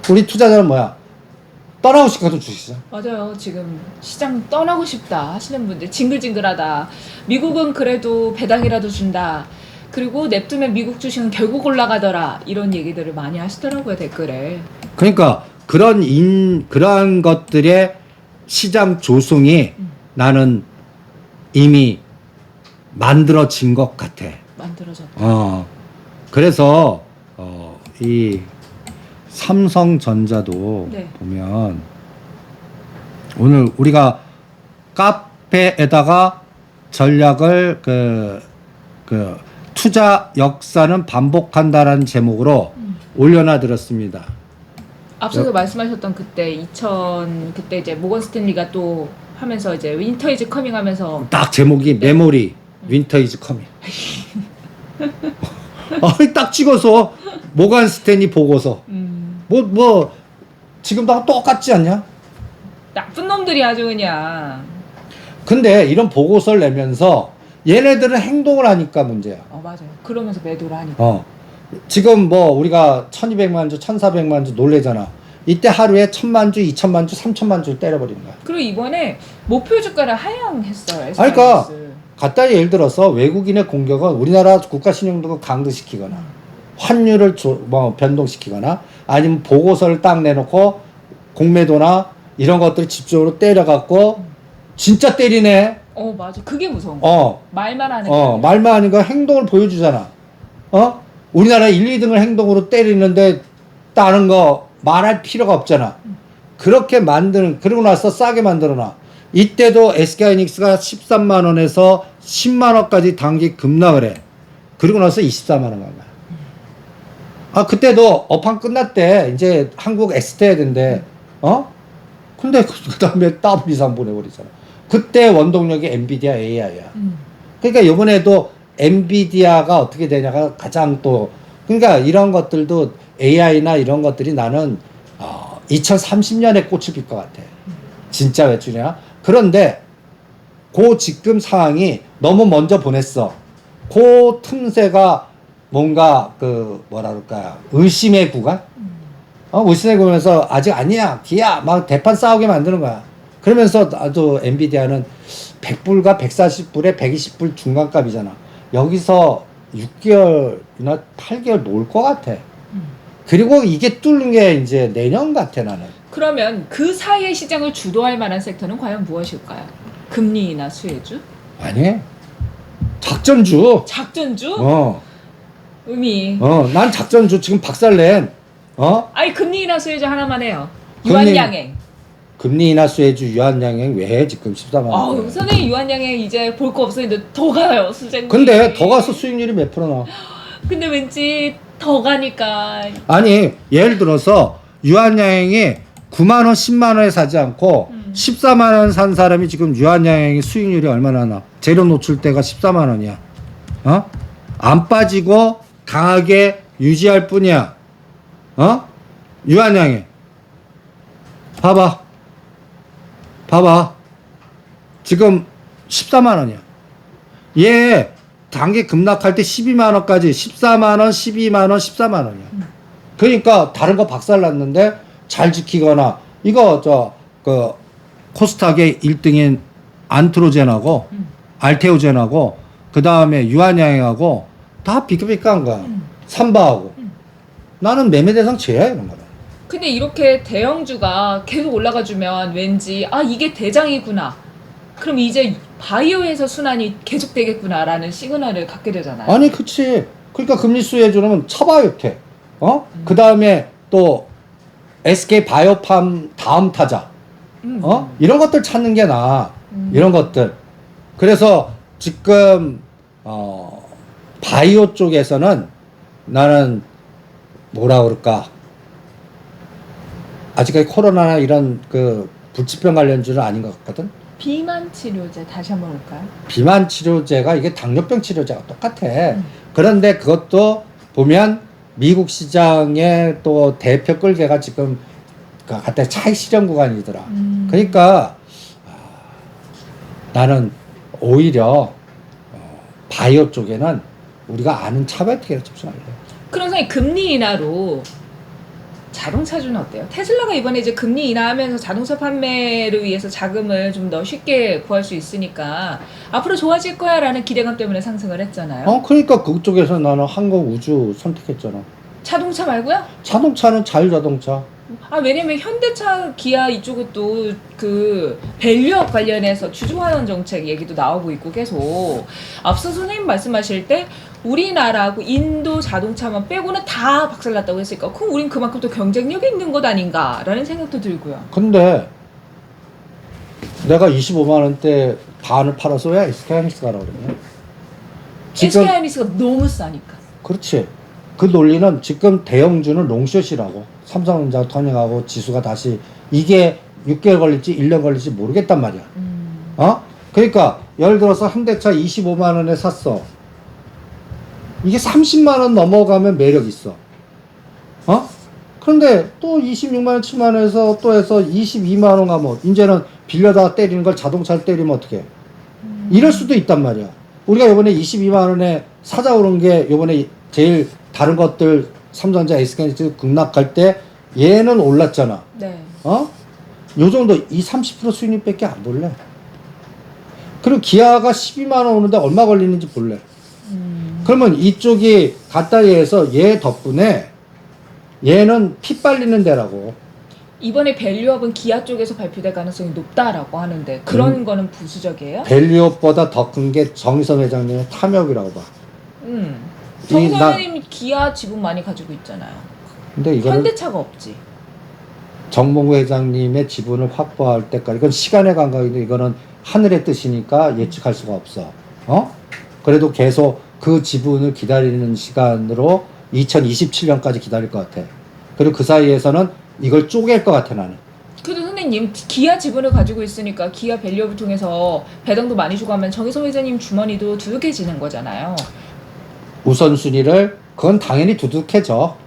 우리 투자자는 뭐야? 떠나고 싶거든 주식시장. 맞아요. 지금 시장 떠나고 싶다 하시는 분들 징글징글하다. 미국은 그래도 배당이라도 준다. 그리고 냅두면 미국 주식은 결국 올라가더라. 이런 얘기들을 많이 하시더라고요 댓글에. 그러니까 그러한 것들의 시장 조성이 나는 이미 만들어진 것 같아. 만들어졌다. 그래서 이 삼성전자도 네. 보면 오늘 우리가 카페에다가 전략을 그 투자 역사는 반복한다라는 제목으로 올려놔드렸습니다. 앞서서 말씀하셨던 그때 그때 이제 모건 스탠리가 또 하면서 이제 윈터 이즈 커밍 하면서 딱 제목이 메모리 윈터 이즈 커밍. 딱 찍어서 모건 스탠리 보고서 뭐 지금도 똑같지 않냐? 나쁜 놈들이 아주 그냥. 근데 이런 보고서를 내면서 얘네들은 행동을 하니까 문제야. 맞아요. 그러면서 매도를 하니까. 지금 뭐 우리가 1200만 주, 1400만 주 놀래잖아. 이때 하루에 1000만 주, 2000만 주, 3000만 주를 때려버리는 거야. 그리고 이번에 목표 주가를 하향했어요. 그러니까 간단히 예를 들어서 외국인의 공격은 우리나라 국가 신용도를 강도시키거나 환율을 변동시키거나 아니면 보고서를 딱 내놓고 공매도나 이런 것들을 집중적으로 때려갖고 진짜 때리네. 맞아. 그게 무서운 거야. 말만 하는 거. 말만 하는 거 행동을 보여주잖아. 우리나라 1, 2등을 행동으로 때리는데 다른 거 말할 필요가 없잖아. 그렇게 그러고 나서 싸게 만들어놔. 이때도 SK하이닉스가 13만 원에서 10만 원까지 단기 급락을 해. 그리고 나서 24만 원 간 거야. 그때도 업황 끝났대. 이제 한국 엑스트 해야 된대. 근데 그 다음에 더블 이상 보내버리잖아. 그때 원동력이 엔비디아 AI야. 그러니까 이번에도 엔비디아가 어떻게 되냐가 가장 그러니까 이런 것들도 AI나 이런 것들이 나는 2030년에 꽃을 필 것 같아. 진짜 왜 주냐? 그런데 지금 상황이 너무 먼저 보냈어. 틈새가 뭔가 뭐라 그럴까 의심의 구간? 의심의 구간에서 아직 아니야, 기야 막 대판 싸우게 만드는 거야. 그러면서 아주 엔비디아는 100불과 140불에 120불 중간값이잖아. 여기서 6개월이나 8개월 놀 것 같아. 그리고 이게 뚫는 게 이제 내년 같아 나는. 그러면 그 사이의 시장을 주도할 만한 섹터는 과연 무엇일까요? 금리나 수혜주? 아니. 작전주. 작전주? 의미. 난 작전주 지금 박살낸. 아니 금리나 수혜주 하나만 해요. 유한양행. 금리 인하 수혜주 유한양행 왜 해? 지금 14만 원. 선생님 유한양행 이제 볼 거 없었는데 더 가요, 수장님. 근데 더 가서 수익률이 몇 프로 나와? 근데 왠지 더 가니까. 아니 예를 들어서 유한양행이 9만 원, 10만 원에 사지 않고 14만 원 산 사람이 지금 유한양행의 수익률이 얼마나 나? 재료 노출대가 14만 원이야. 안 빠지고 강하게 유지할 뿐이야. 유한양행. 봐봐. 지금 14만 원이야. 얘 단기 급락할 때 12만 원까지 14만 원, 12만 원, 14만 원이야. 그러니까 다른 거 박살났는데 잘 지키거나 이거 코스닥의 1등인 안트로젠하고 알테오젠하고 그 다음에 유한양행하고 다 비슷비슷한 거야. 삼바하고. 나는 매매 대상 제야 이런 거는. 근데 이렇게 대형주가 계속 올라가주면 왠지 이게 대장이구나. 그럼 이제 바이오에서 순환이 계속 되겠구나라는 시그널을 갖게 되잖아요. 아니 그치. 그러니까 금리 수혜주는 처바이오텍. 그 다음에 또 SK 바이오팜 다음 타자. 이런 것들 찾는 게 나아. 이런 것들. 그래서 지금 바이오 쪽에서는 나는 뭐라 그럴까 아직까지 코로나나 이런 불치병 관련주는 아닌 것 같거든. 비만 치료제 다시 한번 볼까요? 비만 치료제가 이게 당뇨병 치료제가 똑같아. 그런데 그것도 보면 미국 시장의 또 대표 끌개가 지금 갖다 차익 실현 구간이더라. 그러니까 나는 오히려 바이오 쪽에는 우리가 아는 차바이오텍에 집중할래. 그럼 선생님 금리 인하로 자동차주는 어때요? 테슬라가 이번에 이제 금리 인하하면서 자동차 판매를 위해서 자금을 좀 더 쉽게 구할 수 있으니까 앞으로 좋아질 거야라는 기대감 때문에 상승을 했잖아요. 그러니까 그쪽에서 나는 항공 우주 선택했잖아. 자동차 말고요? 자동차는 자율자동차. 왜냐면 현대차, 기아 이쪽은 또 그 밸류업 관련해서 주주환원 정책 얘기도 나오고 있고 계속 앞서 선생님 말씀하실 때 우리나라하고 인도 자동차만 빼고는 다 박살났다고 했으니까 그럼 우린 그만큼 또 경쟁력이 있는 것 아닌가라는 생각도 들고요. 근데 내가 25만 원대 반을 팔아서 왜 SK하이닉스 가라고 그러냐? SK하이닉스가 너무 싸니까. 그렇지. 그 논리는 지금 대형주는 롱숏이라고. 삼성전자 터닝하고 지수가 다시 이게 6개월 걸릴지 1년 걸릴지 모르겠단 말이야. 그러니까 예를 들어서 현대차 25만 원에 샀어. 이게 30만 원 넘어가면 매력 있어. 그런데 또 26만 원, 7만 원에서 또 해서 22만 원 가면 이제는 빌려다 때리는 걸 자동차를 때리면 어떡해? 이럴 수도 있단 말이야. 우리가 요번에 22만 원에 사자 오른 게 요번에 제일 다른 것들 삼성전자, SK하이닉스 급락할 때 얘는 올랐잖아. 네. 요 정도 30% 수익률밖에 안 볼래. 그리고 기아가 12만 원 오는데 얼마 걸리는지 볼래. 그러면 이쪽이 갓다리에서 얘 덕분에 얘는 피 빨리는 데라고. 이번에 밸류업은 기아 쪽에서 발표될 가능성이 높다라고 하는데 그런 거는 부수적이에요? 밸류업보다 더 큰 게 정의선 회장님의 탐욕이라고 봐. 정선생님이 기아 지분 많이 가지고 있잖아요. 근데 이거는 현대차가 없지. 정몽구 회장님의 지분을 확보할 때까지 이건 시간의 감각인데 이거는 하늘의 뜻이니까 예측할 수가 없어. 그래도 계속 그 지분을 기다리는 시간으로 2027년까지 기다릴 것 같아. 그리고 그 사이에서는 이걸 쪼갤 것 같아 나는. 그래도 선생님 기아 지분을 가지고 있으니까 기아 밸류업을 통해서 배당도 많이 주고 하면 정의선 회장님 주머니도 두둑해지는 거잖아요. 우선순위를 그건 당연히 두둑해져.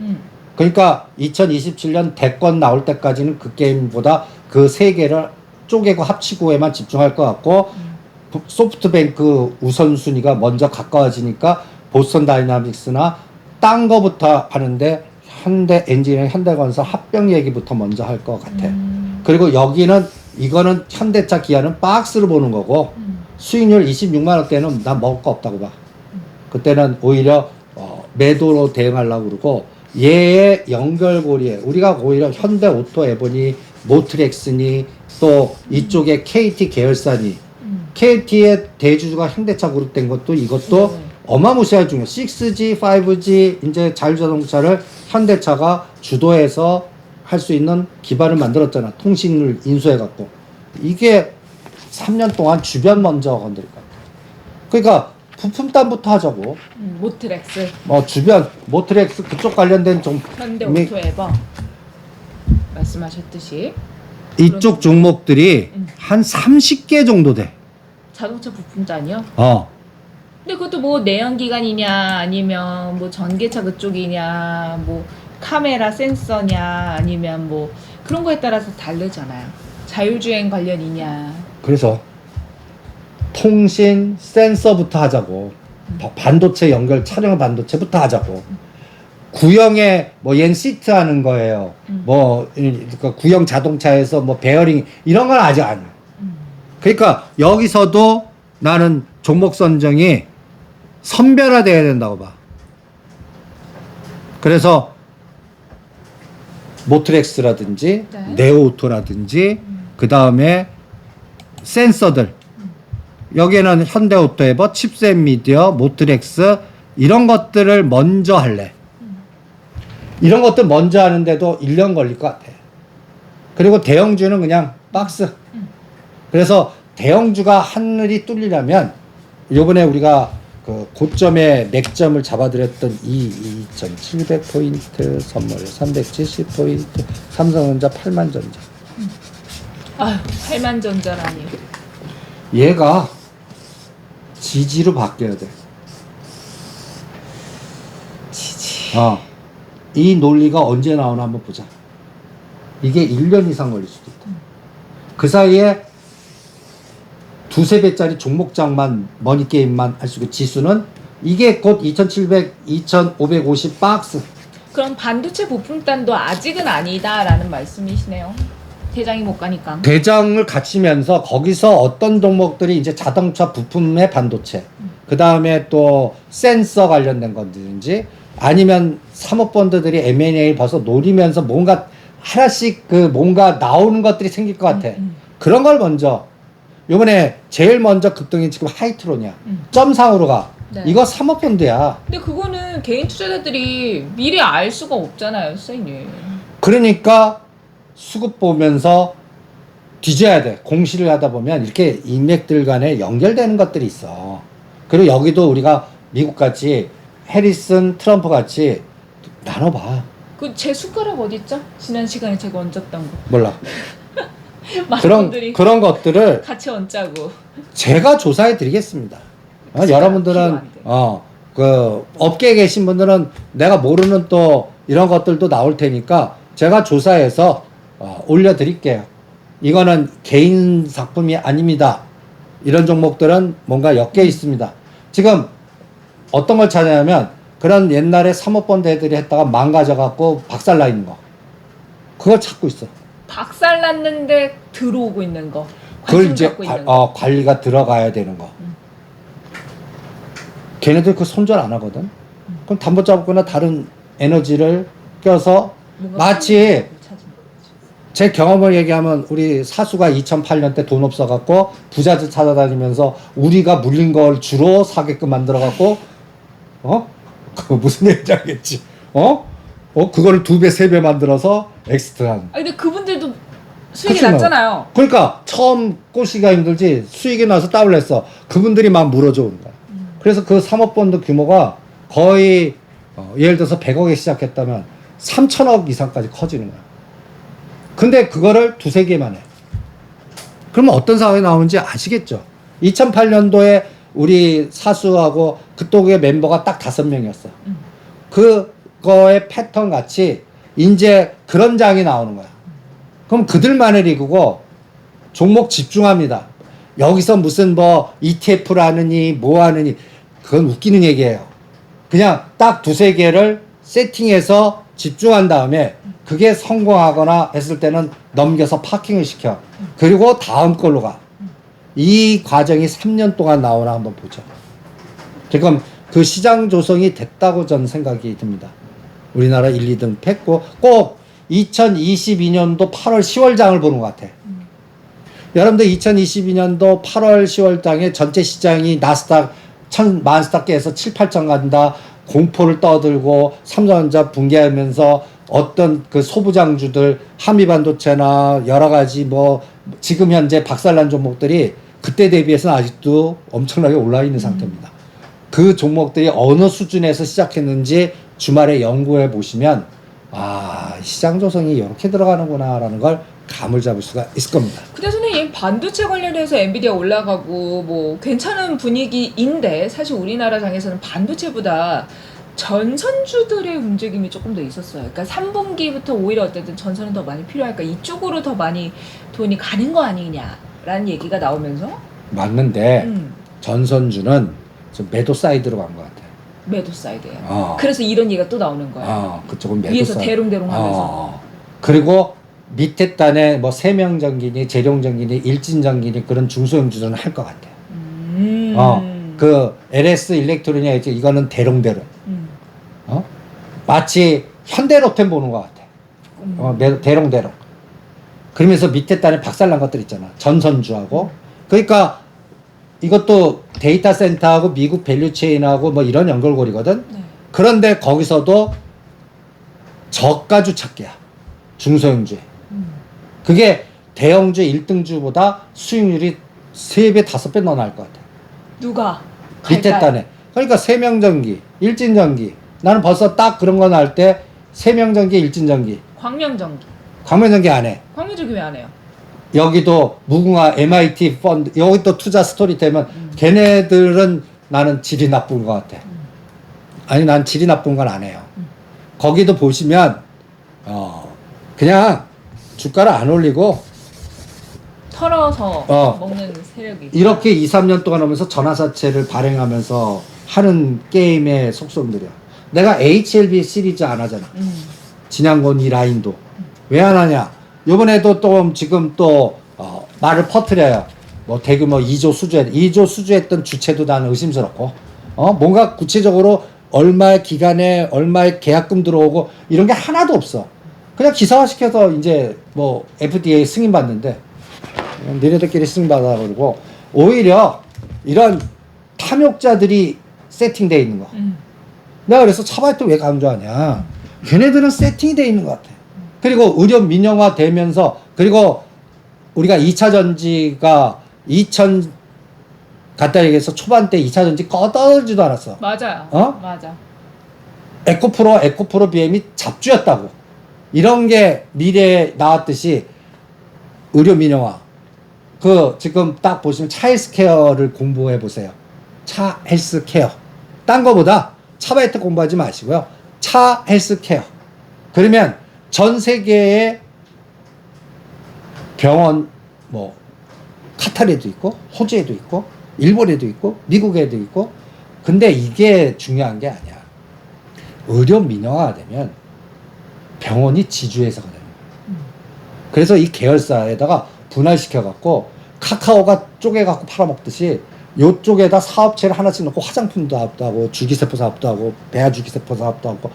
그러니까 2027년 대권 나올 때까지는 그 게임보다 그 세 개를 쪼개고 합치고에만 집중할 것 같고 소프트뱅크 우선순위가 먼저 가까워지니까 보스턴 다이나믹스나 딴 거부터 하는데 현대 엔지니어링, 현대건설 합병 얘기부터 먼저 할 것 같아. 그리고 여기는 이거는 현대차 기아는 박스로 보는 거고 수익률 26만 원대는 난 먹을 거 없다고 봐. 그때는 오히려 매도로 대응하려고 그러고 얘의 연결고리에 우리가 오히려 현대오토 에보니 모트렉스니 또 이쪽에 KT 계열사니 KT의 대주주가 현대차 그룹 된 것도 이것도 어마무시하게 중요해. 6G, 5G 이제 자율자동차를 현대차가 주도해서 할 수 있는 기반을 만들었잖아. 통신을 인수해갖고. 이게 3년 동안 주변 먼저 건드릴 것 같아. 그러니까 부품단부터 하자고. 모트렉스. 주변 모트렉스 그쪽 관련된 좀 현대오토에버 말씀하셨듯이 이쪽 종목들이 한 30개 정도 돼. 자동차 부품단이요? 근데 그것도 뭐 내연기관이냐 아니면 뭐 전기차 그쪽이냐 뭐 카메라 센서냐 아니면 뭐 그런 거에 따라서 다르잖아요. 자율주행 관련이냐. 그래서 통신 센서부터 하자고. 반도체 연결 촬영 반도체부터 하자고. 구형에 뭐 얜 시트 하는 거예요. 그러니까 구형 자동차에서 뭐 베어링 이런 건 아직 아니야. 그러니까 여기서도 나는 종목 선정이 선별화돼야 된다고 봐. 그래서 모트렉스라든지 네오오토라든지 그 다음에 센서들 여기에는 현대오토에버, 칩셋 미디어, 모트렉스 이런 것들을 먼저 할래. 이런 것들 먼저 하는데도 1년 걸릴 것 같아. 그리고 대형주는 그냥 박스. 그래서 대형주가 하늘이 뚫리려면 요번에 우리가 그 고점의 맥점을 잡아드렸던 2,700포인트 선물 370포인트 삼성전자 8만전자. 아유 8만전자라니. 얘가 지지로 바뀌어야 돼. 지지. 이 논리가 언제 나오나 한번 보자. 이게 1년 이상 걸릴 수도 있다. 그 사이에 두세 배짜리 종목장만 머니게임만 할 수 있고 지수는 이게 곧 2700, 2550 박스 그럼 반도체 부품단도 아직은 아니다라는 말씀이시네요. 대장이 못 가니까. 대장을 갖추면서 거기서 어떤 종목들이 이제 자동차 부품의 반도체, 그 다음에 또 센서 관련된 건지 아니면 사모펀드들이 M&A 벌써 노리면서 뭔가 하나씩 그 뭔가 나오는 것들이 생길 것 같아. 그런 걸 먼저 요번에 제일 먼저 급등이 지금 하이트론이야. 점상으로 가. 네. 이거 사모펀드야. 근데 그거는 개인 투자자들이 미리 알 수가 없잖아요, 선생님. 그러니까 수급 보면서 뒤져야 돼. 공시를 하다 보면 이렇게 인맥들 간에 연결되는 것들이 있어. 그리고 여기도 우리가 미국 같이 해리슨, 트럼프 같이 나눠봐. 그 제 숟가락 어디 있죠? 지난 시간에 제가 얹었던 거. 몰라. 많은 그런 분들이 그런 것들을 같이 얹자고. 제가 조사해 드리겠습니다. 진짜 여러분들은 필요한데. 그 업계에 계신 분들은 내가 모르는 또 이런 것들도 나올 테니까 제가 조사해서 올려 드릴게요. 이거는 개인 작품이 아닙니다. 이런 종목들은 뭔가 엮여 있습니다. 지금 어떤 걸 찾냐면 그런 옛날에 사모펀드 애들이 했다가 망가져 갖고 박살나 있는 거. 그걸 찾고 있어. 박살 났는데 들어오고 있는 거. 그걸 관심 이제 갖고 있는 거. 관리가 들어가야 되는 거. 걔네들 그 손절 안 하거든. 그럼 담보 잡거나 다른 에너지를 껴서 뭔가 마치 찾는 거지. 제 경험을 얘기하면 우리 사수가 2008년 때 돈 없어갖고 부자들 찾아다니면서 우리가 물린 걸 주로 사게끔 만들어갖고 그거 무슨 얘기인지 알겠지? 그거를 2배, 3배 만들어서 엑스트라. 근데 그분들도 수익이 그치, 뭐. 났잖아요. 그러니까 처음 꼬시기가 힘들지 수익이 나서 다운을 했어. 그분들이 막 물어줘 온 거야. 그래서 그 사모펀드 규모가 거의 예를 들어서 100억에 시작했다면 3천억 이상까지 커지는 거야. 근데 그거를 2-3개만 해. 그러면 어떤 상황이 나오는지 아시겠죠? 2008년도에 우리 사수하고 그쪽의 멤버가 딱 5명이었어. 그거의 패턴 같이 이제 그런 장이 나오는 거야. 그럼 그들만의 리그고 종목 집중합니다. 여기서 무슨 뭐 ETF를 하느니 뭐 하느니 그건 웃기는 얘기예요. 그냥 딱 2-3개를 세팅해서 집중한 다음에 그게 성공하거나 했을 때는 넘겨서 파킹을 시켜. 그리고 다음 걸로 가. 이 과정이 3년 동안 나오나 한번 보죠. 지금 그 시장 조성이 됐다고 저는 생각이 듭니다. 우리나라 1, 2등 팼고 꼭 2022년도 8월 10월장을 보는 것 같아. 여러분들 2022년도 8월 10월장에 전체 시장이 나스닥 만스닥계에서 7, 8천 간다. 공포를 떠들고 삼성전자 붕괴하면서 어떤 그 소부장주들 한미반도체나 여러 가지 뭐 지금 현재 박살난 종목들이 그때 대비해서는 아직도 엄청나게 올라 있는 상태입니다. 그 종목들이 어느 수준에서 시작했는지 주말에 연구해 보시면 시장 조성이 이렇게 들어가는구나라는 걸 감을 잡을 수가 있을 겁니다. 근데 선생님 반도체 관련해서 엔비디아 올라가고 뭐 괜찮은 분위기인데 사실 우리나라 장에서는 반도체보다 전선주들의 움직임이 조금 더 있었어요. 그러니까 3분기부터 오히려 어쨌든 전선은 더 많이 필요하니까 이쪽으로 더 많이 돈이 가는 거 아니냐라는 얘기가 나오면서 맞는데 전선주는 좀 매도 사이드로 간 것 같아요. 매도 사이드예요. 그래서 이런 얘기가 또 나오는 거예요. 그쪽은 매도 위에서 사이드. 대롱대롱 하면서. 그리고 밑에 단에 뭐 세명전기니 재룡전기니 일진전기니 그런 중소형주들은 할 것 같아요. 그 LS 일렉트로닉 이거는 대롱대롱. 마치 현대로템 보는 것 같아. 대롱대롱. 그러면서 밑에 단에 박살난 것들 있잖아. 전선주하고. 그러니까 이것도 데이터 센터하고 미국 밸류체인하고 뭐 이런 연결고리거든. 네. 그런데 거기서도 저가주 찾기야. 중소형주에. 그게 대형주 1등주보다 수익률이 3배, 5배 더 나을 것 같아. 누가? 밑에 단에. 그러니까 세명전기, 일진전기. 나는 벌써 딱 그런 거 나올 때 세명전기, 일진전기. 광명전기. 광명전기 안 해. 광명전기 왜 안 해요? 여기도 무궁화 MIT 펀드 여기 또 투자 스토리 되면 걔네들은 나는 질이 나쁜 것 같아. 아니 난 질이 나쁜 건 안 해요. 거기도 보시면 그냥 주가를 안 올리고 털어서 먹는 세력이 이렇게 2, 3년 동안 오면서 전화사채를 발행하면서 하는 게임의 속성들이야. 내가 HLB 시리즈 안 하잖아. 진양곤 이 라인도. 왜 안 하냐? 요번에도 또 지금 또 말을 퍼뜨려요. 뭐 대규모 2조 수주했던 주체도 나는 의심스럽고, 뭔가 구체적으로 얼마의 기간에 얼마의 계약금 들어오고 이런 게 하나도 없어. 그냥 기사화 시켜서 이제 뭐 FDA 승인 받는데, 니네들끼리 승인 받아 그러고, 오히려 이런 탐욕자들이 세팅돼 있는 거. 내가 그래서 차바이트 왜 강조하냐? 걔네들은 세팅이 돼 있는 것 같아. 그리고 의료 민영화 되면서, 그리고 우리가 2차 전지가 2000 갖다 얘기해서 초반 때 2차 전지 꺼떨지도 않았어. 맞아요. 어? 맞아. 에코프로 BM이 잡주였다고. 이런 게 미래에 나왔듯이 의료 민영화. 그 지금 딱 보시면 차 헬스케어를 공부해 보세요. 차 헬스케어. 딴 거보다 차바이트 공부하지 마시고요. 차 헬스케어. 그러면 전 세계의 병원, 뭐 카타르에도 있고 호주에도 있고 일본에도 있고 미국에도 있고, 근데 이게 중요한 게 아니야. 의료 민영화가 되면 병원이 지주회사가 되는 거야. 그래서 이 계열사에다가 분할시켜 갖고 카카오가 쪼개 갖고 팔아먹듯이 요쪽에다 사업체를 하나씩 넣고 화장품 사업도 하고 줄기세포 사업도 하고 배아 줄기세포 사업도 하고,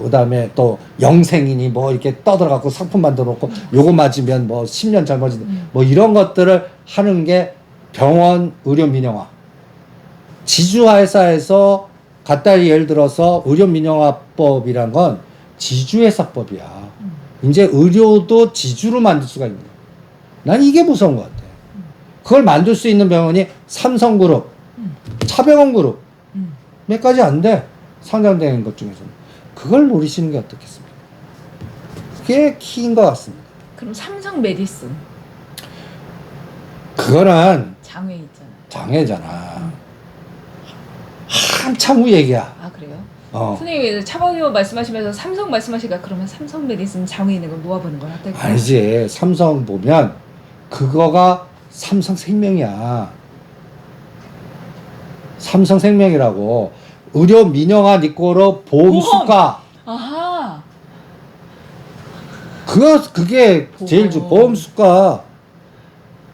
그다음에 또 영생이니 뭐 이렇게 떠들어 갖고 상품 만들어 놓고 요거 맞으면 뭐 10년 젊어진다 뭐 이런 것들을 하는 게 병원 의료 민영화. 지주회사에서 갖다 예를 들어서 의료 민영화법이란 건 지주회사법이야. 이제 의료도 지주로 만들 수가 있는 거야. 난 이게 무서운 것 같아. 그걸 만들 수 있는 병원이 삼성그룹, 차병원그룹 몇 가지 안 돼. 상장된 것 중에서는. 그걸 노리시는 게 어떻겠습니까? 그게 키인 것 같습니다. 그럼 삼성 메디슨 그거는 장외 있잖아요. 장애잖아. 한참 후 얘기야. 아 그래요? 어. 선생님이 차범위원 말씀하시면서 삼성 말씀하시니까 그러면 삼성 메디슨 장외 있는 걸 모아보는 건 어떨까요? 아니지. 삼성 보면 그거가 삼성생명이야. 삼성생명이라고. 의료 민영화 니꼬로 보험수가. 아하. 그게 제일 보험수가.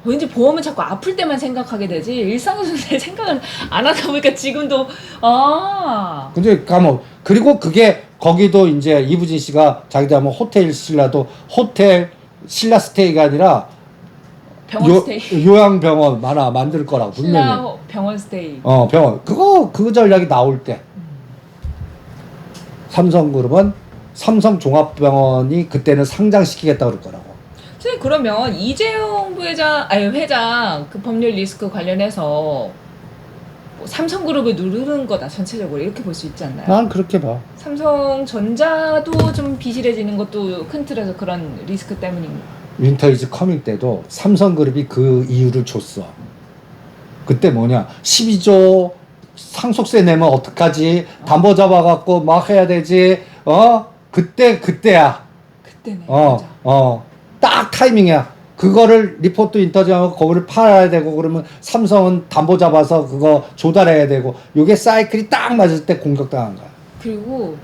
왠지 보험은 자꾸 아플 때만 생각하게 되지 일상에서 내 생각을 안 하다 보니까 지금도 근데 가면 그리고 그게 거기도 이제 이부진 씨가 자기도 하면 호텔 신라도 호텔 신라 스테이가 아니라 병원 스테이 요양병원 만들 거라고 분명히. 신라 병원 스테이. 병원 그 전략이 나올 때 삼성그룹은 삼성종합병원이 그때는 상장시키겠다 그럴 거라고. 선생님 그러면 이재용 회장 그 법률 리스크 관련해서 뭐 삼성그룹을 누르는 거다 전체적으로 이렇게 볼 수 있지 않나요? 난 그렇게 봐. 삼성전자도 좀 비실해지는 것도 큰 틀에서 그런 리스크 때문인가? 윈터 이즈 커밍 때도 삼성그룹이 그 이유를 줬어. 그때 뭐냐 12조 상속세 내면 어떡하지, 담보 잡아갖고 막 해야 되지. 그때야. 그때네. 맞아. 딱 타이밍이야. 그거를 리포트 인터뷰하고 거기를 팔아야 되고, 그러면 삼성은 담보 잡아서 그거 조달해야 되고, 요게 사이클이 딱 맞을 때 공격당한 거야. 그리고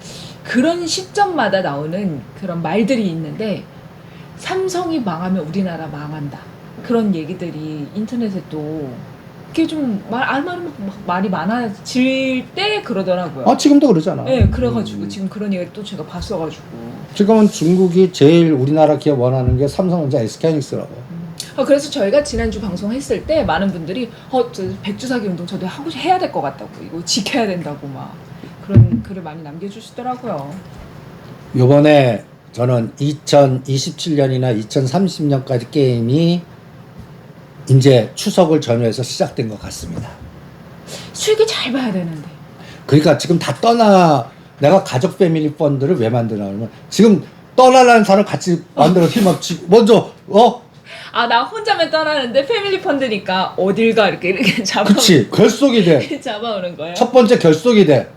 그런 시점마다 나오는 그런 말들이 있는데 삼성이 망하면 우리나라 망한다. 그런 얘기들이 인터넷에 또 그게 좀 말이 많아질 때 그러더라고요. 지금도 그러잖아. 네, 그래가지고 지금 그런 얘기를 또 제가 봤어가지고. 지금은 중국이 제일 우리나라 기업 원하는 게 삼성전자, SK하이닉스라고. 그래서 저희가 지난주 방송했을 때 많은 분들이 저 백주사기 운동 저도 해야 될 것 같다고, 이거 지켜야 된다고 막 그런 글을 많이 남겨주시더라고요. 요번에 저는 2027년이나 2030년까지 게임이 이제 추석을 전후해서 시작된 것 같습니다. 수익이 잘 봐야 되는데. 그러니까 지금 다 내가 가족 패밀리 펀드를 왜 만드나 그러면 지금 떠나라는 사람 같이 만들어서 막 먼저 나 혼자면 떠나는데 패밀리 펀드니까 어딜 가 이렇게 잡아. 그치, 결속이 돼. 잡아오는 거예요. 첫 번째 결속이 돼.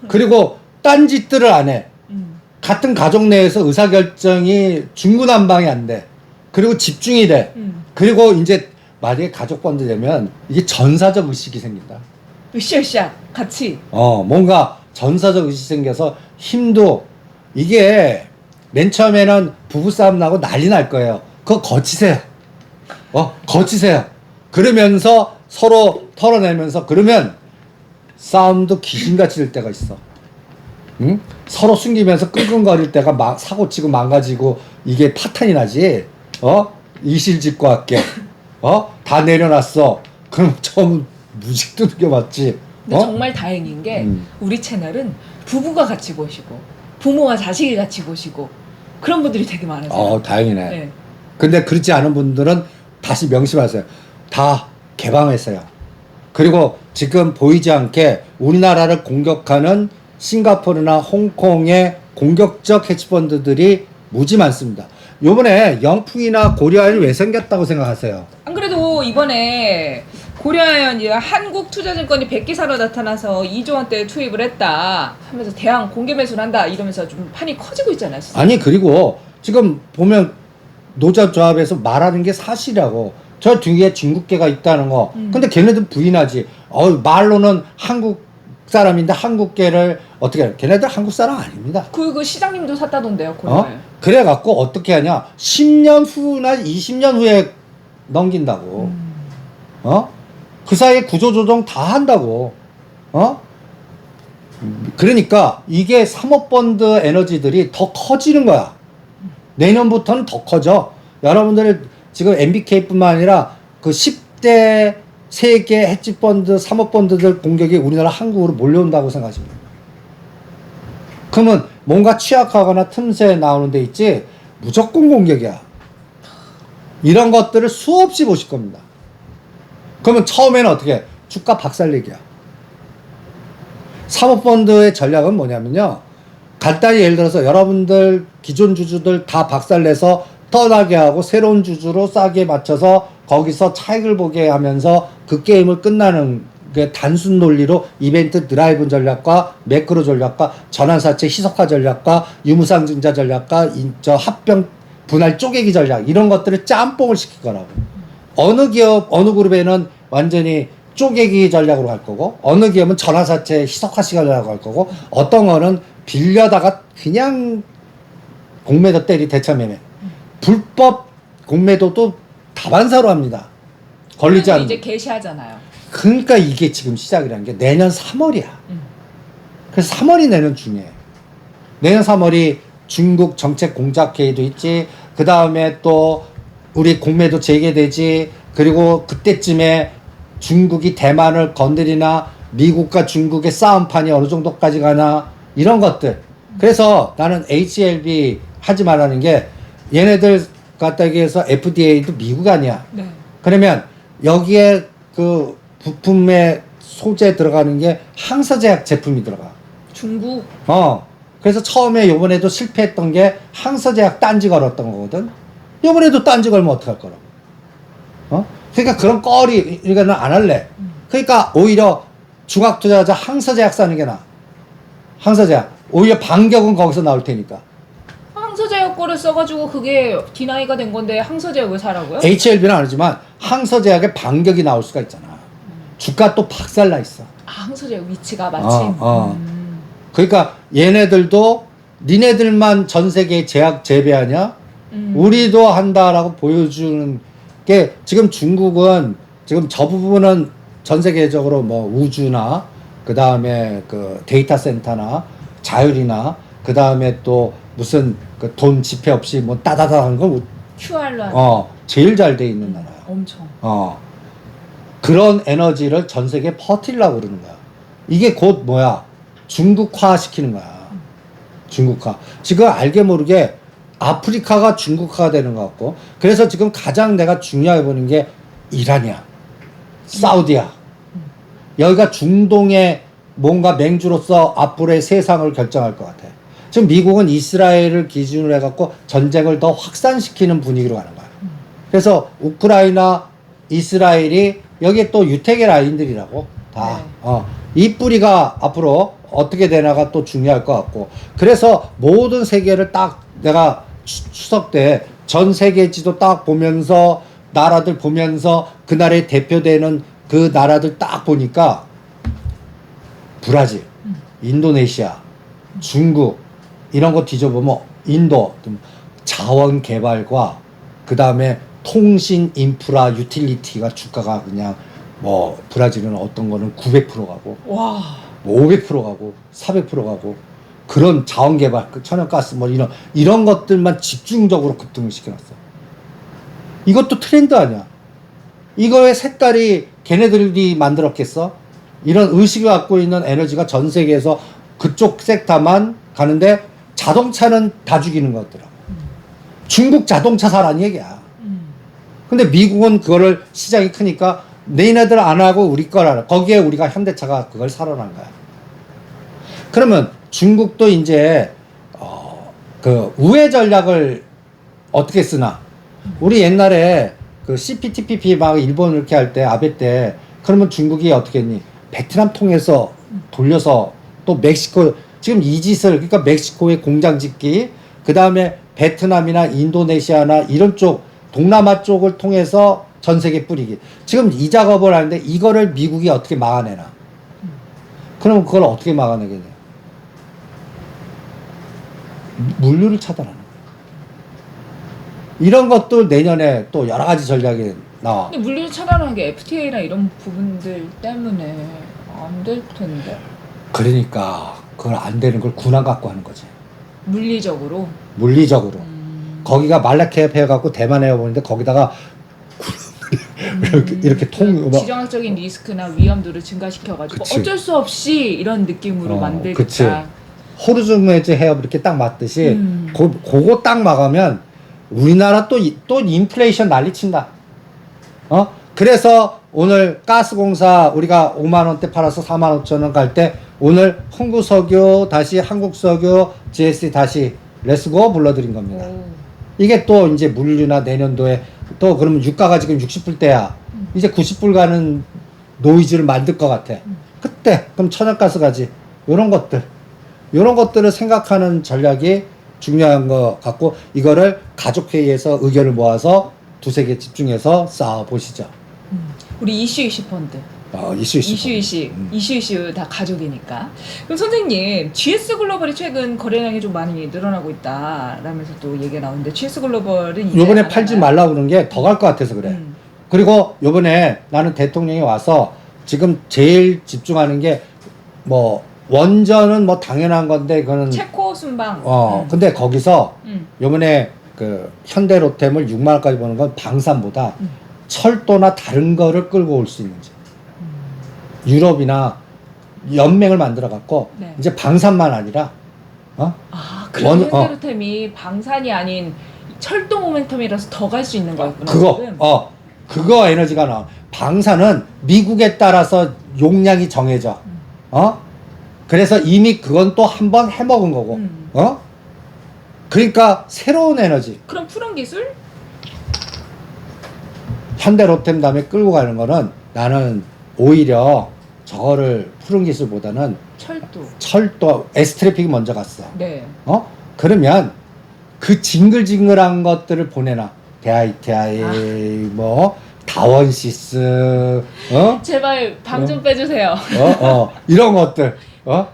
그리고 딴 짓들을 안 해. 같은 가족 내에서 의사결정이 중구난방이 안 돼. 그리고 집중이 돼. 그리고 이제 만약에 가족 펀드 되면 이게 전사적 의식이 생긴다. 으쌰으쌰 같이. 뭔가 전사적 의식이 생겨서 힘도 이게 맨 처음에는 부부싸움 나고 난리 날 거예요. 그거 거치세요. 거치세요. 그러면서 서로 털어내면서 그러면 싸움도 귀신같이 될 때가 있어. 응? 서로 숨기면서 끙끙거릴 때가 막 사고치고 망가지고 이게 파탄이 나지. 이실직고 할게. 다 내려놨어. 그럼 처음 무직도 느껴봤지. 근데 정말 다행인 게 우리 채널은 부부가 같이 보시고 부모와 자식이 같이 보시고 그런 분들이 되게 많으세요. 다행이네. 네. 근데 그렇지 않은 분들은 다시 명심하세요. 다 개방했어요. 그리고 지금 보이지 않게 우리나라를 공격하는 싱가포르나 홍콩의 공격적 헤지펀드들이 무지 많습니다. 요번에 영풍이나 고려아연이 왜 생겼다고 생각하세요? 안 그래도 이번에 고려아연이 한국투자증권이 100기사로 나타나서 2조 원대 투입을 했다 하면서 대항 공개 매수를 한다 이러면서 좀 판이 커지고 있잖아요. 진짜. 아니 그리고 지금 보면 노자조합에서 말하는 게 사실이라고. 저 뒤에 중국계가 있다는 거. 근데 걔네들 부인하지. 말로는 한국 사람인데 한국계를 어떻게 해? 걔네들 한국 사람 아닙니다. 그 시장님도 샀다던데요. 고려아연. 그래갖고 어떻게 하냐? 10년 후나 20년 후에 넘긴다고. 그 사이에 구조조정 다 한다고. 그러니까 이게 사모펀드 에너지들이 더 커지는 거야. 내년부터는 더 커져. 여러분들 지금 MBK뿐만 아니라 그 10대 세계 헤지펀드, 사모펀드들 공격이 우리나라 한국으로 몰려온다고 생각하시면 돼요. 그러면 뭔가 취약하거나 틈새 나오는 데 있지 무조건 공격이야. 이런 것들을 수없이 보실 겁니다. 그러면 처음에는 어떻게 해? 주가 박살내기야. 사모펀드의 전략은 뭐냐면요. 간단히 예를 들어서 여러분들 기존 주주들 다 박살내서 떠나게 하고 새로운 주주로 싸게 맞춰서 거기서 차익을 보게 하면서 그 게임을 끝나는 게 단순 논리로 이벤트 드라이브 전략과 매크로 전략과 전환사채 희석화 전략과 유무상증자 전략과 합병 분할 쪼개기 전략 이런 것들을 짬뽕을 시킬 거라고. 어느 기업 어느 그룹에는 완전히 쪼개기 전략으로 갈 거고 어느 기업은 전환사채 희석화 전략으로 갈 거고 어떤 거는 빌려다가 그냥 공매도 때리 대차매매 불법 공매도도 다반사로 합니다. 걸리지 않는. 이제 개시하잖아요. 그러니까 이게 지금 시작이라는 게 내년 3월이야. 그래서 3월이 내년 중요해. 내년 3월이 중국 정책 공작회의도 있지. 그 다음에 또 우리 공매도 재개되지. 그리고 그때쯤에 중국이 대만을 건드리나 미국과 중국의 싸움판이 어느 정도까지 가나 이런 것들. 그래서 나는 HLB 하지 말라는 게 얘네들 갖다기 해서 FDA도 미국 아니야. 네. 그러면 여기에 그 부품의 소재 들어가는 게 항서제약 제품이 들어가. 중국. 그래서 처음에 요번에도 실패했던 게 항서제약 딴지 걸었던 거거든. 요번에도 딴지 걸면 어떡할 거라고. 그러니까 그런 거리, 이거는 안 할래. 그러니까 오히려 중학투자자 항서제약 사는 게 나아. 항서제약. 오히려 반격은 거기서 나올 테니까. 항서제약 거를 써가지고 그게 디나이가 된 건데 항서제약을 사라고요? HLB는 아니지만 항서제약의 반격이 나올 수가 있잖아. 주가 또 박살나 있어. 항서제약 위치가 마침. 그러니까 얘네들도 니네들만 전 세계에 제약 재배하냐? 우리도 한다라고 보여주는 게 지금 중국은 지금 저 부분은 전 세계적으로 뭐 우주나 그 다음에 그 데이터 센터나 자율이나 그 다음에 또 무슨 그 돈 지폐 없이 뭐 따다다한 거 QR로 제일 잘 돼 있는 나라야. 엄청. 그런 에너지를 전 세계에 퍼뜨리려고 그러는 거야. 이게 곧 뭐야? 중국화 시키는 거야. 중국화. 지금 알게 모르게 아프리카가 중국화가 되는 것 같고, 그래서 지금 가장 내가 중요하게 보는 게 이란이야. 사우디야. 여기가 중동의 뭔가 맹주로서 앞으로의 세상을 결정할 것 같아. 지금 미국은 이스라엘을 기준으로 해갖고 전쟁을 더 확산시키는 분위기로 가는 거야. 그래서 우크라이나, 이스라엘이 여기에 또 유택의 라인들이라고 다. 네. 이 뿌리가 앞으로 어떻게 되나가 또 중요할 것 같고. 그래서 모든 세계를 딱 내가 추석 때 전 세계 지도 딱 보면서 나라들 보면서 그 나라에 대표되는 그 나라들 딱 보니까 브라질, 인도네시아, 중국 이런 거 뒤져보면 인도 자원 개발과 그 다음에 통신 인프라 유틸리티가 주가가 그냥 뭐 브라질은 어떤 거는 900% 가고 와. 뭐 500% 가고 400% 가고 그런 자원 개발, 그 천연가스 뭐 이런 것들만 집중적으로 급등을 시켜놨어. 이것도 트렌드 아니야. 이거의 색깔이 걔네들이 만들었겠어? 이런 의식을 갖고 있는 에너지가 전 세계에서 그쪽 섹터만 가는데 자동차는 다 죽이는 것더라고. 중국 자동차 사라는 얘기야. 근데 미국은 그거를 시장이 크니까 너희네들 안 하고 우리 거라. 거기에 우리가 현대차가 그걸 살아난 거야. 그러면 중국도 이제 그 우회 전략을 어떻게 쓰나? 우리 옛날에 그 CPTPP 막 일본 이렇게 할 때 아베 때 그러면 중국이 어떻게 했니? 베트남 통해서 돌려서 또 멕시코 지금 이 짓을 그러니까 멕시코에 공장 짓기 그 다음에 베트남이나 인도네시아나 이런 쪽 동남아 쪽을 통해서 전 세계 뿌리기 지금 이 작업을 하는데 이거를 미국이 어떻게 막아내나? 그러면 그걸 어떻게 막아내겠냐? 물류를 차단하는 거예요. 이런 것도 내년에 또 여러 가지 전략이 나와. 근데 물류 차단하는 게 FTA나 이런 부분들 때문에 안 될 텐데. 그러니까 그걸 안 되는 걸 군함 갖고 하는 거지. 물리적으로. 물리적으로. 거기가 말라케 해갖고 대만 해보는데 거기다가 이렇게 지정학적인 리스크나 위험도를 증가시켜가지고 그치. 어쩔 수 없이 이런 느낌으로 만들겠다. 그치. 호르즈메즈 해협 이렇게 딱 맞듯이 그거 딱 막으면 우리나라 또 인플레이션 난리친다. 그래서 오늘 가스공사 우리가 5만 원대 팔아서 4만 5천 원 갈 때 오늘 홍구석유 다시 한국석유 GSC 다시 레스고 불러드린 겁니다. 오. 이게 또 이제 물류나 내년도에 또 그러면 유가가 지금 60불대야. 이제 90불 가는 노이즈를 만들 것 같아. 그때 그럼 천연가스 가지. 요런 것들을 생각하는 전략이 중요한 것 같고 이거를 가족회의에서 의견을 모아서 두세 개 집중해서 쌓아 보시죠. 우리 이슈 펀드. 이슈 다 가족이니까. 그럼 선생님, GS 글로벌이 최근 거래량이 좀 많이 늘어나고 있다라면서 또 얘기가 나오는데 GS 글로벌은 이제 요번에 팔지 말라 그런 게 더 갈 것 같아서 그래. 그리고 요번에 나는 대통령이 와서 지금 제일 집중하는 게 뭐 원전은 뭐 당연한 건데 그거는 체코 순방. 근데 거기서 요번에 그 현대로템을 6만 원까지 버는 건 방산보다 철도나 다른 거를 끌고 올 수 있는지 유럽이나 연맹을 만들어 갖고 네. 이제 방산만 아니라 그럼 현대로템이 방산이 아닌 철도 모멘텀이라서 더 갈 수 있는 거였구나. 지금. 그거 에너지가 나와. 방산은 미국에 따라서 용량이 정해져. 그래서 이미 그건 또 한 번 해먹은 거고. 그러니까 새로운 에너지. 그럼 푸른 기술? 현대로템 다음에 끌고 가는 거는 나는 오히려 저거를 푸른 기술보다는 철도 에스트래픽이 먼저 갔어. 네. 그러면 그 징글징글한 것들을 보내놔. 대ITI 뭐 다원시스 제발 방 좀 빼주세요. 이런 것들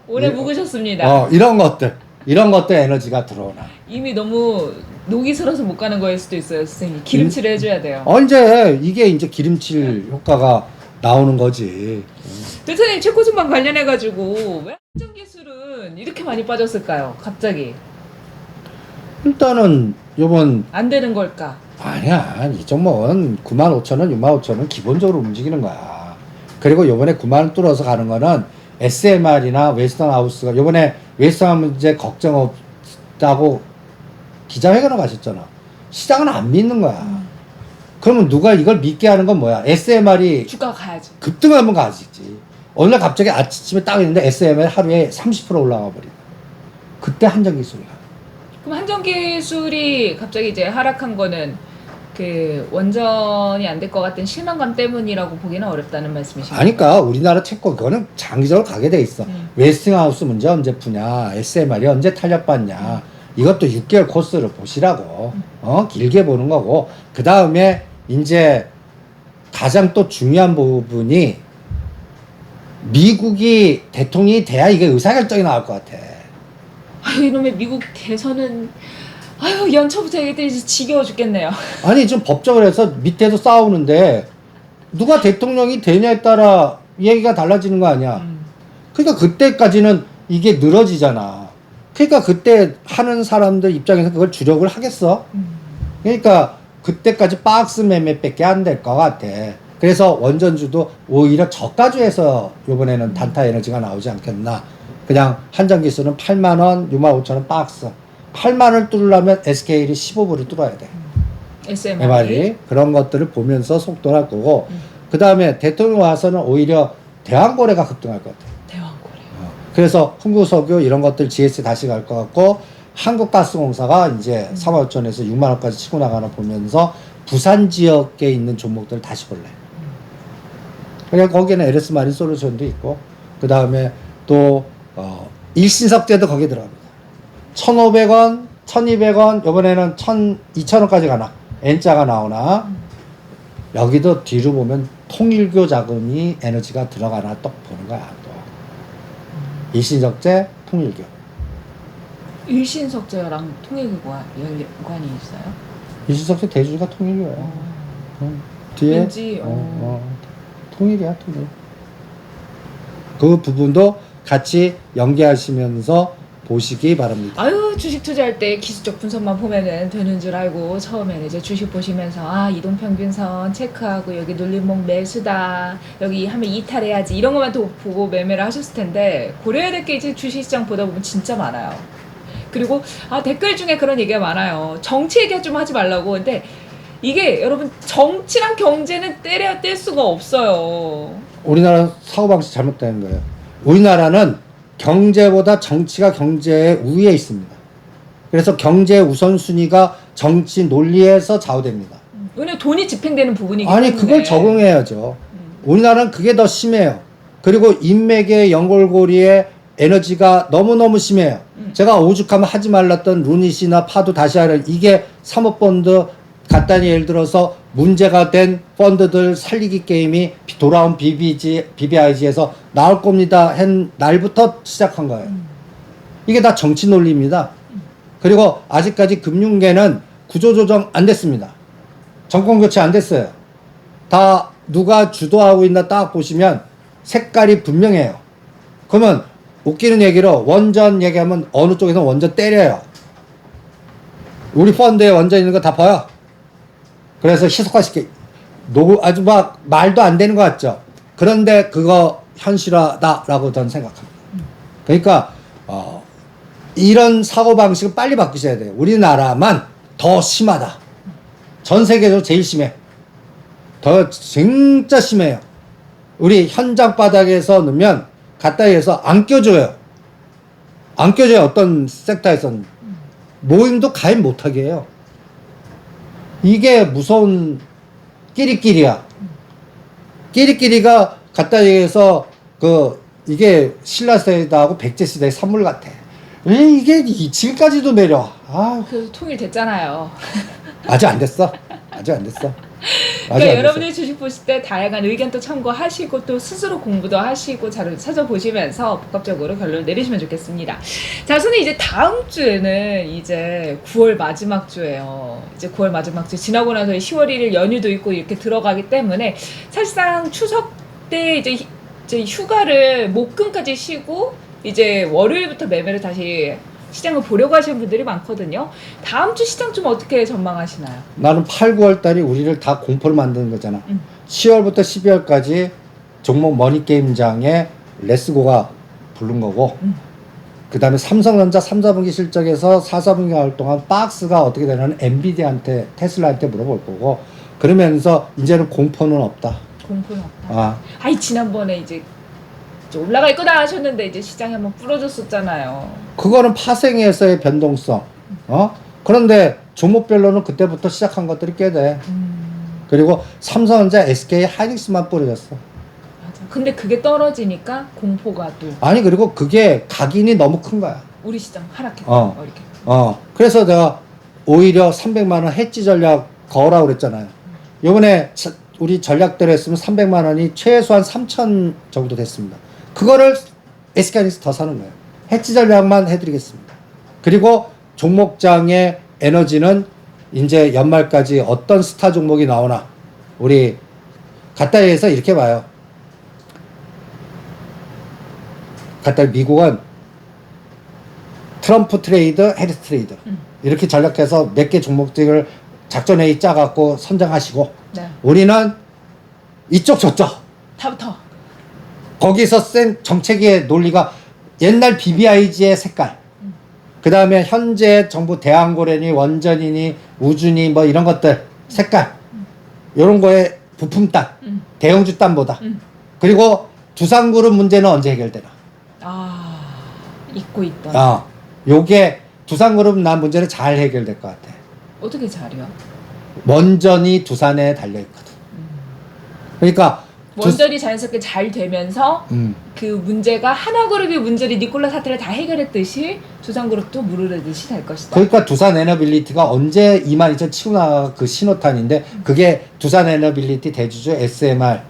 오래 묵으셨습니다. 이런 것들 에너지가 들어오나. 이미 너무 녹이 슬어서 못 가는 거일 수도 있어요, 선생님. 기름칠을 해줘야 돼요. 언제 이게 이제 기름칠 효과가 나오는 거지. 선생님 체코 순방 관련해가지고 왜 한정 기술은 이렇게 많이 빠졌을까요? 갑자기 일단은 요번 안 되는 걸까? 아니야. 이 종목은 95,000원, 65,000원 기본적으로 움직이는 거야. 그리고 요번에 9만원 뚫어서 가는 거는 SMR이나 웨스턴하우스가 요번에 웨스턴하우스 문제 걱정 없다고 기자회견을 하셨잖아. 시장은 안 믿는 거야. 그러면 누가 이걸 믿게 하는 건 뭐야? SMR이 주가가 가야지. 급등하면 가지지. 어느 날 갑자기 아침에 딱 있는데 SMR 하루에 30% 올라가 버리고. 그때 한정기술이야. 그럼 한정기술이 갑자기 이제 하락한 거는 그 원전이 안 될 것 같은 실망감 때문이라고 보기는 어렵다는 말씀이신가요? 아니까 우리나라 채권 그거는 장기적으로 가게 돼 있어. 웨스팅하우스 문제 언제 푸냐, SMR이 언제 탄력받냐. 이것도 6개월 코스를 보시라고. 길게 보는 거고. 그 다음에 이제 가장 또 중요한 부분이 미국이 대통령이 돼야 이게 의사결정이 나올 것 같아. 아유 이놈의 미국 대선은 아유 연초부터 얘기들이 지겨워 죽겠네요. 아니 지금 법정을 해서 밑에서 싸우는데 누가 대통령이 되냐에 따라 얘기가 달라지는 거 아니야. 그러니까 그때까지는 이게 늘어지잖아. 그러니까 그때 하는 사람들 입장에서 그걸 주력을 하겠어. 그러니까 그때까지 박스 매매밖에 안 될 것 같아. 그래서 원전주도 오히려 저가주에서 이번에는 단타 에너지가 나오지 않겠나. 그냥 한전 기수는 8만 원, 6만 5천 원 박스. 8만 원을 뚫으려면 SK를 15불을 뚫어야 돼. MR이. 그런 것들을 보면서 속도를 할 거고, 그 다음에 대통령 와서는 오히려 대왕거래가 급등할 것 같아. 대왕거래. 그래서 흥구석유 이런 것들 GS 다시 갈 것 같고, 한국가스공사가 이제 3만 5천에서 6만 원까지 치고 나가나 보면서 부산 지역에 있는 종목들 다시 볼래. 그러니까 거기에는 LS 마린 솔루션도 있고, 그 다음에 또 일신석재도 거기에 들어갑니다. 1,500원, 1,200원, 이번에는 2,000원까지 가나, N자가 나오나, 여기도 뒤로 보면 통일교 자금이 에너지가 들어가나 또 보는 거야. 또 일신석재, 통일교. 일신석재랑 통일교가 연관이 있어요? 일신석재 대주주가 통일교야. 뒤에 왠지 통일이야, 통일. 그 부분도 같이 연계하시면서 보시기 바랍니다. 아유 주식 투자할 때 기술적 분석만 보면은 되는 줄 알고 처음에는 이제 주식 보시면서 아 이동평균선 체크하고 여기 눌림목 매수다 여기 하면 이탈해야지 이런 것만 보고 매매를 하셨을 텐데 고려해야 될 게 이제 주식시장 보다 보면 진짜 많아요. 그리고 댓글 중에 그런 얘기가 많아요. 정치 얘기 좀 하지 말라고. 근데 이게 여러분 정치랑 경제는 뗄 수가 없어요. 우리나라 사고방식 잘못된 거예요. 우리나라는 경제보다 정치가 경제의 우위에 있습니다. 그래서 경제 우선순위가 정치 논리에서 좌우됩니다. 왜냐면 돈이 집행되는 부분이기 아니 때문에. 그걸 적응해야죠. 우리나라는 그게 더 심해요. 그리고 인맥의 연골고리에 에너지가 너무너무 심해요. 제가 오죽하면 하지 말랐던 루닛이나 파도 다시 하려 이게 사모펀드 간단히 예를 들어서 문제가 된 펀드들 살리기 게임이 돌아온 BBIG에서 나올 겁니다 한 날부터 시작한 거예요. 이게 다 정치 논리입니다. 그리고 아직까지 금융계는 구조조정 안 됐습니다. 정권 교체 안 됐어요. 다 누가 주도하고 있나 딱 보시면 색깔이 분명해요. 그러면 웃기는 얘기로 원전 얘기하면 어느 쪽에서 원전 때려요. 우리 펀드에 원전 있는 거 다 봐요. 그래서 희석화시켜 아주 막 말도 안 되는 것 같죠. 그런데 그거 현실화다라고 저는 생각합니다. 그러니까 이런 사고방식을 빨리 바꾸셔야 돼요. 우리나라만 더 심하다. 전 세계에서 제일 심해. 더 진짜 심해요. 우리 현장 바닥에서 넣으면 가까이 해서 안 껴줘요. 안 껴줘요. 어떤 섹터에서는. 모임도 가입 못하게 해요. 이게 무서운 끼리끼리야. 끼리끼리가 갖다 얘기해서 이게 신라시대하고 백제시대의 산물 같아. 왜 이게 지금까지도 내려. 그래서 통일됐잖아요. 아직 안 됐어. 아직 안 됐어. 그러니까 여러분들 주식 보실 때 다양한 의견도 참고하시고 또 스스로 공부도 하시고 자료를 찾아보시면서 복합적으로 결론을 내리시면 좋겠습니다. 자, 선생님 이제 다음 주에는 이제 9월 마지막 주예요. 이제 9월 마지막 주 지나고 나서 10월 1일 연휴도 있고 이렇게 들어가기 때문에 사실상 추석 때 이제 휴가를 목금까지 쉬고 이제 월요일부터 매매를 다시 시장을 보려고 하시는 분들이 많거든요. 다음 주 시장 좀 어떻게 전망하시나요? 나는 8, 9월 달이 우리를 다 공포를 만드는 거잖아. 10월부터 12월까지 종목 머니게임장에 레스고가 부른 거고 그 다음에 삼성전자 3, 4분기 실적에서 4, 4분기 나올 동안 박스가 어떻게 되냐는 엔비디아한테 테슬라한테 물어볼 거고 그러면서 이제는 공포는 없다. 공포는 없다. 지난번에 이제 올라갈 거다 하셨는데 이제 시장이 한번 부러졌었잖아요. 그거는 파생에서의 변동성. 그런데 종목별로는 그때부터 시작한 것들이 꽤 돼. 그리고 삼성전자, SK, 하이닉스만 부러졌어. 맞아. 근데 그게 떨어지니까 공포가 또. 아니 그리고 그게 각인이 너무 큰 거야. 우리 시장 하락했다. 이렇게. 그래서 내가 오히려 300만 원 해지 전략 거라고 그랬잖아요. 이번에 우리 전략대로 했으면 300만 원이 최소한 3천 정도 됐습니다. 그거를 SK하이닉스 더 사는 거예요. 해지 전략만 해드리겠습니다. 그리고 종목장의 에너지는 이제 연말까지 어떤 스타 종목이 나오나 우리 가타이에서 이렇게 봐요. 가타이 미국은 트럼프 트레이드, 해리스 트레이드 이렇게 전략해서 몇 개 종목들을 작전회의 짜갖고 선정하시고 네. 우리는 이쪽 저쪽 다부터. 거기서 센 정책의 논리가 옛날 BBIG의 색깔 그 다음에 현재 정부 대한고래니 원전이니 우주니 뭐 이런 것들 색깔 이런 거에 부품단 대형주 단보다 그리고 두산그룹 문제는 언제 해결되나 아, 잊고 있던. 요게 두산그룹 난 문제는 잘 해결될 것 같아. 어떻게 잘해요? 원전이 두산에 달려있거든. 그러니까 원전이 자연스럽게 잘 되면서 그 문제가 하나그룹이 문제를 니콜라 사태를 다 해결했듯이 두산그룹도 무르르듯이 될 것이다. 그러니까 두산 에너빌리티가 언제 22,000 치고 나가 그 신호탄인데 그게 두산 에너빌리티 대주주 SMR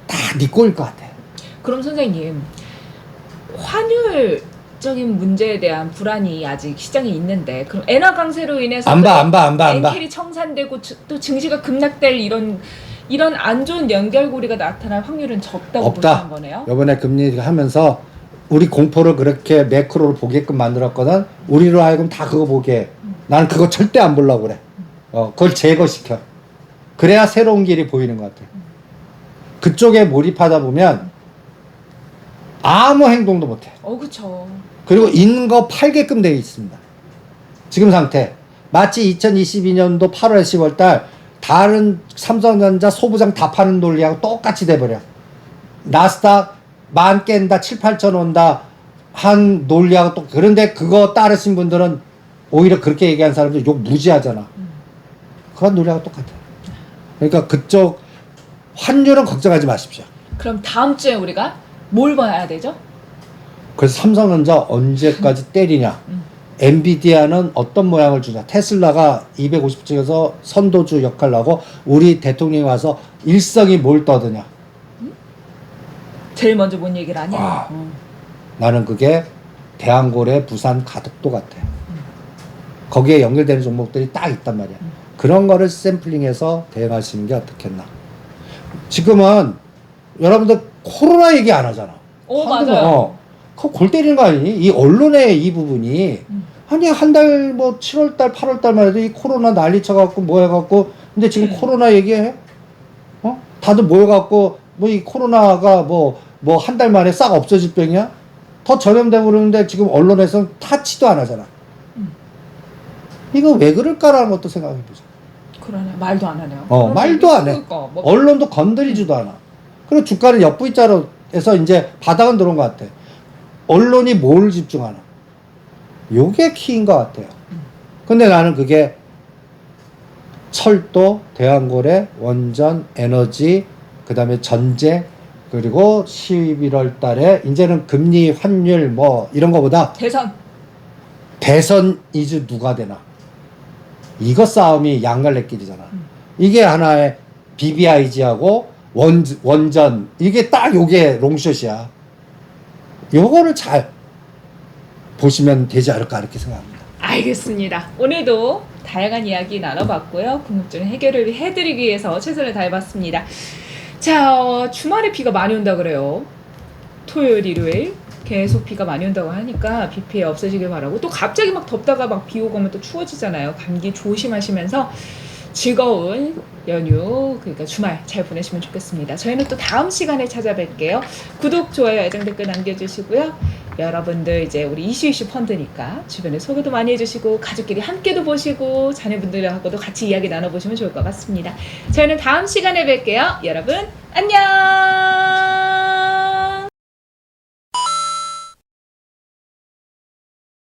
다 네 꼴일 것 같아요. 그럼 선생님, 환율적인 문제에 대한 불안이 아직 시장에 있는데 그럼 엔화 강세로 인해서 안 봐. 엔킬이 청산되고 또 증시가 급락될 이런 안 좋은 연결고리가 나타날 확률은 적다고 없다. 보시는 거네요. 이번에 금리 하면서 우리 공포를 그렇게 매크로를 보게끔 만들었거든. 우리로 하여금 다 그거 보게. 나는 그거 절대 안 보려고 그래. 그걸 제거시켜. 그래야 새로운 길이 보이는 것 같아. 그쪽에 몰입하다 보면 아무 행동도 못해. 그쵸. 그리고 있는 거 팔게끔 되어 있습니다. 지금 상태. 마치 2022년도 8월 10월 달 다른 삼성전자 소부장 다 파는 논리하고 똑같이 돼버려. 나스닥 만 깬다 7, 8천 온다 한 논리하고 또 그런데 그거 따르신 분들은 오히려 그렇게 얘기한 사람들 욕 무지하잖아. 그런 논리하고 똑같아. 그러니까 그쪽 환율은 걱정하지 마십시오. 그럼 다음 주에 우리가 뭘 봐야 되죠? 그래서 삼성전자 언제까지 때리냐. 엔비디아는 어떤 모양을 주냐. 테슬라가 250쪽에서 선도주 역할을 하고 우리 대통령이 와서 일성이 뭘 떠드냐. 제일 먼저 뭔 얘기를 하냐. 나는 그게 대한고래 부산 가덕도 같아. 거기에 연결되는 종목들이 딱 있단 말이야. 그런 거를 샘플링해서 대응하시는 게 어떻겠나. 지금은 여러분들 코로나 얘기 안 하잖아. 맞아요. 그거 골 때리는 거 아니니? 이 언론의 이 부분이 아니 한 달 뭐 7월달 8월달만 해도 이 코로나 난리 쳐갖고 뭐 해갖고 근데 지금 코로나 얘기해? 다들 모여갖고 뭐 이 코로나가 뭐 한 달 만에 싹 없어질 병이야? 더 전염되고 그러는데 지금 언론에서는 타치도 안 하잖아. 이거 왜 그럴까라는 것도 생각해보자. 그러네. 말도 안 하네요. 말도 안 해. 그러니까, 언론도 건드리지도 않아. 그리고 주가는 역V자로에서 이제 바닥은 들어온 것 같아. 언론이 뭘 집중하나. 요게 키인 것 같아요. 근데 나는 그게 철도, 대한고래, 원전, 에너지, 그 다음에 전제, 그리고 11월 달에 이제는 금리, 환율 뭐 이런 거보다 대선 이제 누가 되나. 이거 싸움이 양갈래길이잖아. 이게 하나의 BBIG하고 원전 이게 딱 요게 롱숏이야. 요거를 잘 보시면 되지 않을까 이렇게 생각합니다. 알겠습니다. 오늘도 다양한 이야기 나눠봤고요. 궁금증을 해결을 해드리기 위해서 최선을 다해봤습니다. 자, 주말에 비가 많이 온다 그래요. 토요일, 일요일 계속 비가 많이 온다고 하니까 비 피해 없으시길 바라고 또 갑자기 막 덥다가 막 비 오고 하면 또 추워지잖아요. 감기 조심하시면서 즐거운 연휴 그러니까 주말 잘 보내시면 좋겠습니다. 저희는 또 다음 시간에 찾아뵐게요. 구독, 좋아요, 애정 댓글 남겨주시고요. 여러분들 이제 우리 이슈 펀드니까 주변에 소개도 많이 해주시고 가족끼리 함께도 보시고 자녀분들하고도 같이 이야기 나눠보시면 좋을 것 같습니다. 저희는 다음 시간에 뵐게요. 여러분 안녕.